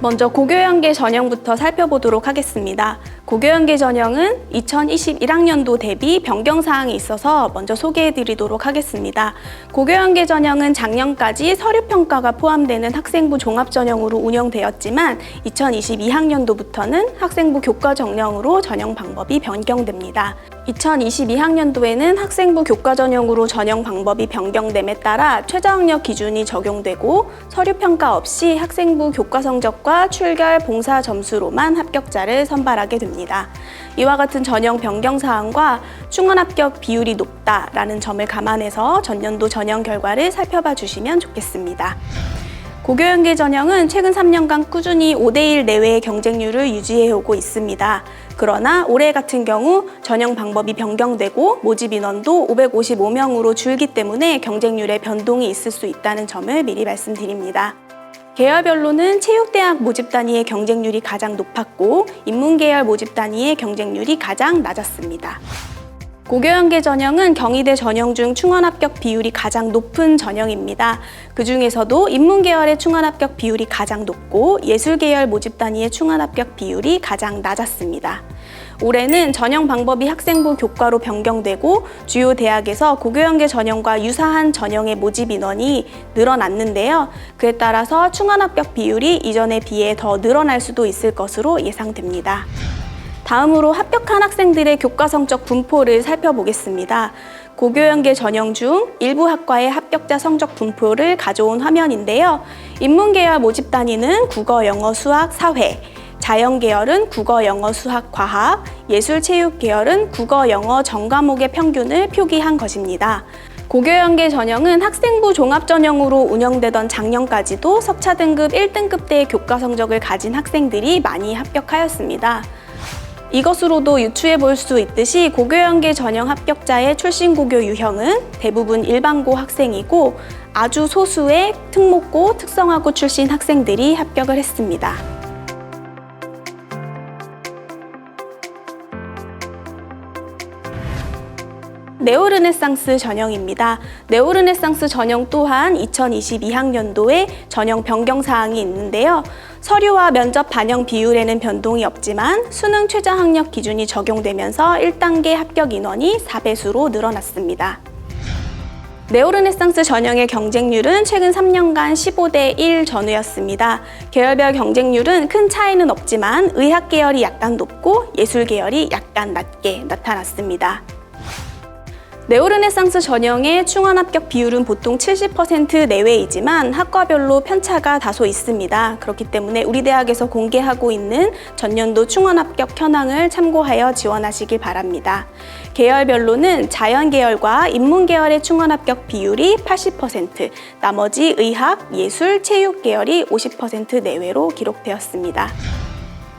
먼저 고교연계 전형부터 살펴보도록 하겠습니다. 고교연계 전형은 2021학년도 대비 변경사항이 있어서 먼저 소개해드리도록 하겠습니다. 고교연계 전형은 작년까지 서류평가가 포함되는 학생부 종합전형으로 운영되었지만 2022학년도부터는 학생부 교과전형으로 전형 방법이 변경됩니다. 2022학년도에는 학생부 교과전형으로 전형 방법이 변경됨에 따라 최저학력 기준이 적용되고 서류평가 없이 학생부 교과성적과 출결, 봉사 점수로만 합격자를 선발하게 됩니다. 이와 같은 전형 변경사항과 충원합격 비율이 높다라는 점을 감안해서 전년도 전형 결과를 살펴봐 주시면 좋겠습니다. 고교연계 전형은 최근 3년간 꾸준히 5대1 내외의 경쟁률을 유지해오고 있습니다. 그러나 올해 같은 경우 전형 방법이 변경되고 모집 인원도 555명으로 줄기 때문에 경쟁률에 변동이 있을 수 있다는 점을 미리 말씀드립니다. 계열별로는 체육대학 모집 단위의 경쟁률이 가장 높았고 인문계열 모집 단위의 경쟁률이 가장 낮았습니다. 고교연계 전형은 경희대 전형 중 충원합격 비율이 가장 높은 전형입니다. 그 중에서도 인문계열의 충원합격 비율이 가장 높고 예술계열 모집 단위의 충원합격 비율이 가장 낮았습니다. 올해는 전형 방법이 학생부 교과로 변경되고 주요 대학에서 고교연계 전형과 유사한 전형의 모집 인원이 늘어났는데요. 그에 따라서 충원합격 비율이 이전에 비해 더 늘어날 수도 있을 것으로 예상됩니다. 다음으로 합격한 학생들의 교과성적 분포를 살펴보겠습니다. 고교연계 전형 중 일부 학과의 합격자 성적 분포를 가져온 화면인데요. 인문계열 모집 단위는 국어, 영어, 수학, 사회, 자연계열은 국어, 영어, 수학, 과학, 예술, 체육 계열은 국어, 영어, 전과목의 평균을 표기한 것입니다. 고교연계 전형은 학생부 종합전형으로 운영되던 작년까지도 석차 등급 1등급대의 교과 성적을 가진 학생들이 많이 합격하였습니다. 이것으로도 유추해 볼 수 있듯이 고교연계 전형 합격자의 출신고교 유형은 대부분 일반고 학생이고 아주 소수의 특목고, 특성화고 출신 학생들이 합격을 했습니다. 네오르네상스 전형입니다. 네오르네상스 전형 또한 2022학년도에 전형 변경사항이 있는데요. 서류와 면접 반영 비율에는 변동이 없지만 수능 최저학력 기준이 적용되면서 1단계 합격 인원이 4배수로 늘어났습니다. 네오르네상스 전형의 경쟁률은 최근 3년간 15대1 전후였습니다. 계열별 경쟁률은 큰 차이는 없지만 의학 계열이 약간 높고 예술 계열이 약간 낮게 나타났습니다. 네오르네상스 전형의 충원 합격 비율은 보통 70% 내외이지만 학과별로 편차가 다소 있습니다. 그렇기 때문에 우리 대학에서 공개하고 있는 전년도 충원 합격 현황을 참고하여 지원하시길 바랍니다. 계열별로는 자연계열과 인문계열의 충원 합격 비율이 80%, 나머지 의학, 예술, 체육 계열이 50% 내외로 기록되었습니다.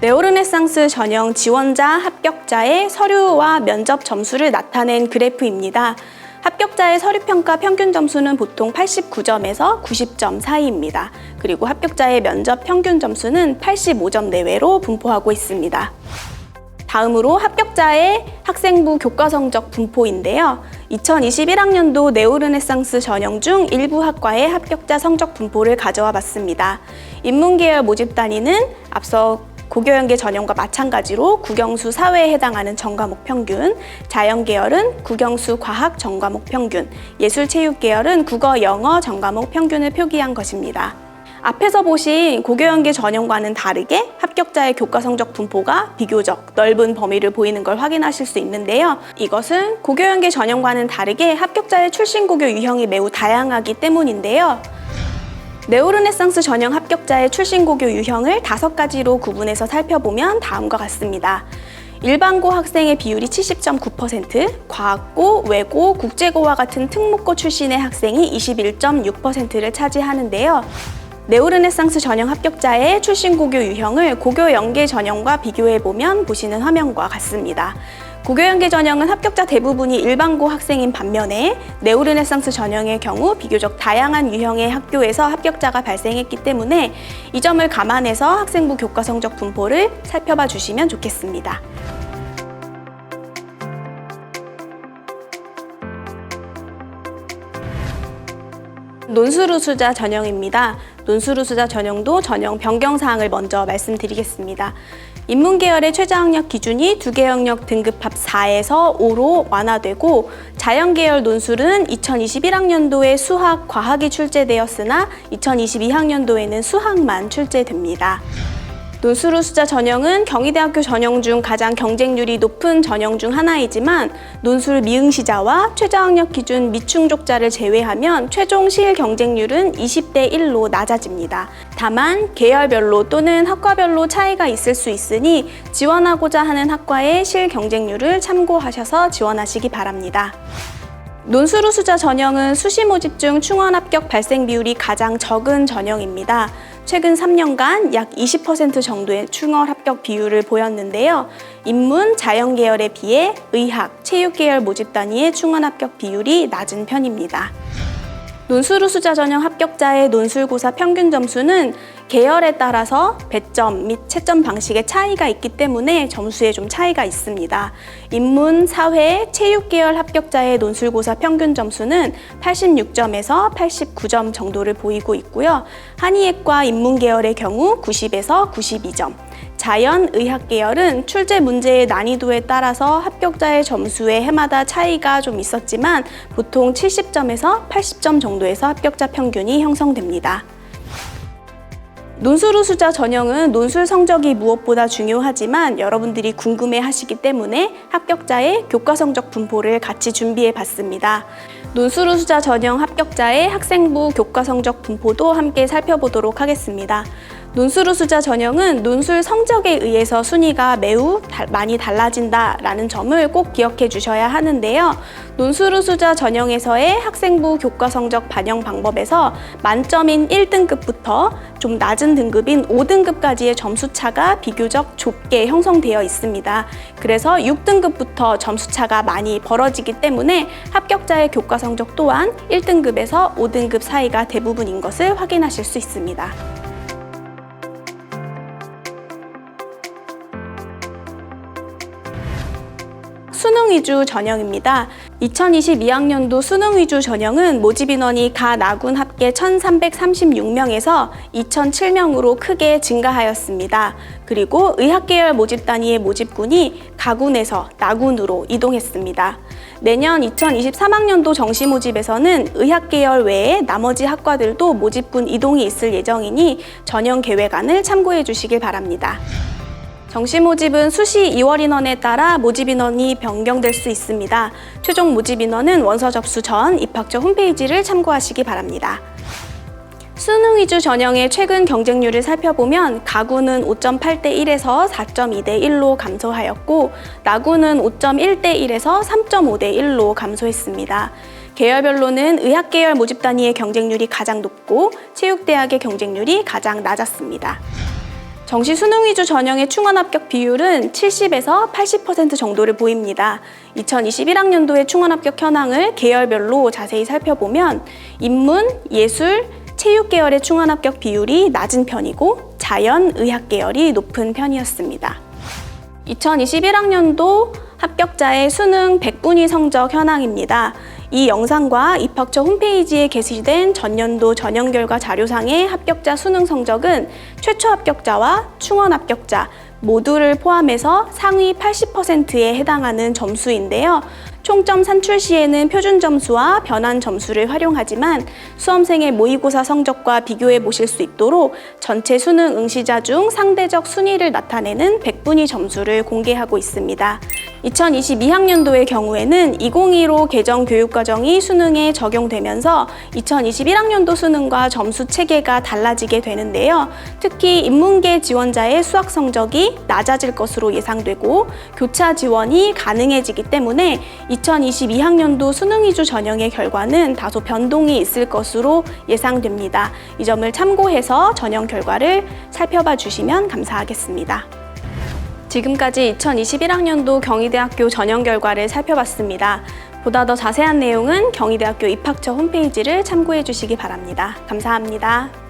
네오르네상스 전형 지원자, 합격자의 서류와 면접 점수를 나타낸 그래프입니다. 합격자의 서류평가 평균 점수는 보통 89점에서 90점 사이입니다. 그리고 합격자의 면접 평균 점수는 85점 내외로 분포하고 있습니다. 다음으로 합격자의 학생부 교과성적 분포인데요. 2021학년도 네오르네상스 전형 중 일부 학과의 합격자 성적 분포를 가져와 봤습니다. 인문계열 모집 단위는 앞서 고교연계 전형과 마찬가지로 국영수 사회에 해당하는 전과목 평균, 자연계열은 국영수 과학 전과목 평균, 예술체육 계열은 국어, 영어 전과목 평균을 표기한 것입니다. 앞에서 보신 고교연계 전형과는 다르게 합격자의 교과성적 분포가 비교적 넓은 범위를 보이는 걸 확인하실 수 있는데요. 이것은 고교연계 전형과는 다르게 합격자의 출신고교 유형이 매우 다양하기 때문인데요. 네오르네상스 전형 합격자의 출신고교 유형을 5가지로 구분해서 살펴보면 다음과 같습니다. 일반고 학생의 비율이 70.9%, 과학고, 외고, 국제고와 같은 특목고 출신의 학생이 21.6%를 차지하는데요. 네오르네상스 전형 합격자의 출신고교 유형을 고교연계 전형과 비교해보면 보시는 화면과 같습니다. 고교연계 전형은 합격자 대부분이 일반고 학생인 반면에 네오르네상스 전형의 경우 비교적 다양한 유형의 학교에서 합격자가 발생했기 때문에 이 점을 감안해서 학생부 교과성적 분포를 살펴봐 주시면 좋겠습니다. 논술우수자 전형입니다. 논술우수자 전형도 전형 변경 사항을 먼저 말씀드리겠습니다. 인문계열의 최저학력 기준이 2개 영역 등급합 4에서 5로 완화되고 자연계열 논술은 2021학년도에 수학, 과학이 출제되었으나 2022학년도에는 수학만 출제됩니다. 논술우수자 전형은 경희대학교 전형 중 가장 경쟁률이 높은 전형 중 하나이지만 논술 미응시자와 최저학력 기준 미충족자를 제외하면 최종 실 경쟁률은 20대 1로 낮아집니다. 다만 계열별로 또는 학과별로 차이가 있을 수 있으니 지원하고자 하는 학과의 실 경쟁률을 참고하셔서 지원하시기 바랍니다. 논술우수자 전형은 수시 모집 중 충원 합격 발생 비율이 가장 적은 전형입니다. 최근 3년간 약 20% 정도의 충원 합격 비율을 보였는데요. 인문, 자연 계열에 비해 의학, 체육 계열 모집 단위의 충원 합격 비율이 낮은 편입니다. 논술우수자 전형 합격자의 논술고사 평균 점수는 계열에 따라서 배점 및 채점 방식의 차이가 있기 때문에 점수에 좀 차이가 있습니다. 인문, 사회, 체육 계열 합격자의 논술고사 평균 점수는 86점에서 89점 정도를 보이고 있고요. 한의학과 인문 계열의 경우 90에서 92점. 자연, 의학 계열은 출제 문제의 난이도에 따라서 합격자의 점수에 해마다 차이가 좀 있었지만 보통 70점에서 80점 정도에서 합격자 평균이 형성됩니다. 논술우수자 전형은 논술 성적이 무엇보다 중요하지만 여러분들이 궁금해하시기 때문에 합격자의 교과 성적 분포를 같이 준비해 봤습니다. 논술우수자 전형 합격자의 학생부 교과 성적 분포도 함께 살펴보도록 하겠습니다. 논술우수자 전형은 논술 성적에 의해서 순위가 매우 많이 달라진다라는 점을 꼭 기억해 주셔야 하는데요. 논술우수자 전형에서의 학생부 교과 성적 반영 방법에서 만점인 1등급부터 좀 낮은 등급인 5등급까지의 점수차가 비교적 좁게 형성되어 있습니다. 그래서 6등급부터 점수차가 많이 벌어지기 때문에 합격자의 교과 성적 또한 1등급에서 5등급 사이가 대부분인 것을 확인하실 수 있습니다. 수능 위주 전형입니다. 2022학년도 수능 위주 전형은 모집 인원이 가 나군 합계 1,336명에서 2,007명으로 크게 증가하였습니다. 그리고 의학계열 모집 단위의 모집군이 가군에서 나군으로 이동했습니다. 내년 2023학년도 정시 모집에서는 의학계열 외에 나머지 학과들도 모집군 이동이 있을 예정이니 전형 계획안을 참고해 주시길 바랍니다. 정시 모집은 수시 2월 인원에 따라 모집 인원이 변경될 수 있습니다. 최종 모집 인원은 원서 접수 전 입학처 홈페이지를 참고하시기 바랍니다. 수능 위주 전형의 최근 경쟁률을 살펴보면 가구는 5.8대 1에서 4.2대 1로 감소하였고 나구는 5.1대 1에서 3.5대 1로 감소했습니다. 계열별로는 의학계열 모집 단위의 경쟁률이 가장 높고 체육대학의 경쟁률이 가장 낮았습니다. 정시 수능 위주 전형의 충원 합격 비율은 70에서 80% 정도를 보입니다. 2021학년도의 충원 합격 현황을 계열별로 자세히 살펴보면 인문, 예술, 체육 계열의 충원 합격 비율이 낮은 편이고 자연, 의학 계열이 높은 편이었습니다. 2021학년도 합격자의 수능 100분위 성적 현황입니다. 이 영상과 입학처 홈페이지에 게시된 전년도 전형 결과 자료상의 합격자 수능 성적은 최초 합격자와 충원 합격자 모두를 포함해서 상위 80%에 해당하는 점수인데요. 총점 산출 시에는 표준 점수와 변환 점수를 활용하지만 수험생의 모의고사 성적과 비교해 보실 수 있도록 전체 수능 응시자 중 상대적 순위를 나타내는 100분위 점수를 공개하고 있습니다. 2022학년도의 경우에는 2015 개정 교육과정이 수능에 적용되면서 2021학년도 수능과 점수 체계가 달라지게 되는데요. 특히 인문계 지원자의 수학 성적이 낮아질 것으로 예상되고 교차 지원이 가능해지기 때문에 2022학년도 수능 위주 전형의 결과는 다소 변동이 있을 것으로 예상됩니다. 이 점을 참고해서 전형 결과를 살펴봐 주시면 감사하겠습니다. 지금까지 2021학년도 경희대학교 전형 결과를 살펴봤습니다. 보다 더 자세한 내용은 경희대학교 입학처 홈페이지를 참고해 주시기 바랍니다. 감사합니다.